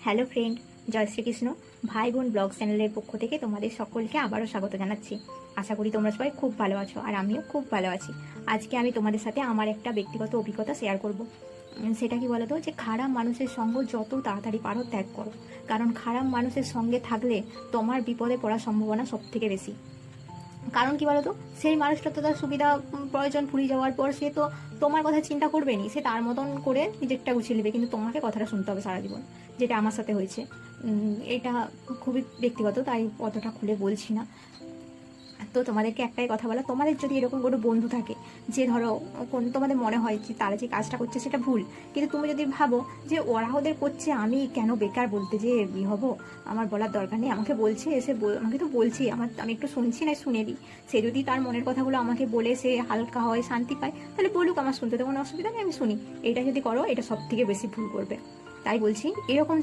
Hello friend, জয় শ্রীকৃষ্ণ। ভাই বোন blog চ্যানেলের পক্ষ থেকে তোমাদের সকলকে আবারও স্বাগত জানাচ্ছি। আশা করি তোমরা সবাই খুব ভালো আছো, আর আমিও খুব ভালো আছি। আজকে আমি তোমাদের সাথে আমার একটা ব্যক্তিগত অভিজ্ঞতা শেয়ার করব। সেটা কি বলো তো, যে খারাপ মানুষের সঙ্গ যত তাড়াতাড়ি পারো ত্যাগ করো। কারণ খারাপ মানুষের সঙ্গে থাকলে তোমার বিপদে পড়ার সম্ভাবনা সব থেকে বেশি। কারণ কি বলতো, সেই মানুষটা তো তার সুবিধা প্রয়োজন পুড়িয়ে যাওয়ার পর সে তো তোমার কথা চিন্তা করবে নি, সে তার মতন করে নিজেরটা গুছিয়ে নেবে, কিন্তু তোমাকে কথাটা শুনতে হবে সারা জীবন। যেটা আমার সাথে হয়েছে। এটা খুবই ব্যক্তিগত, তাই অতটা খুলে বলছি না। তো তোমাদেরকে একটাই কথা বলা, তোমাদের যদি এরকম কোনো বন্ধু থাকে যে ধরো তোমাদের মনে হয় যে তারা যে কাজটা করছে সেটা ভুল, কিন্তু তুমি যদি ভাবো যে ওরা ওদের করছে, আমি কেন বেকার বলতে যে হব, আমার বলার দরকার নেই, আমাকে বলছে এসে আমাকে তো বলছি, আমি একটু শুনছি না শুনে দিই। সে যদি তার মনের কথাগুলো আমাকে বলে সে হালকা হয়, শান্তি পায়, তাহলে বলুক, আমার শুনতে তো কোনো অসুবিধা নেই, আমি শুনি। এটা যদি করো, এটা সব থেকে বেশি ভুল করবে। তাই বলছি, এরকম যদি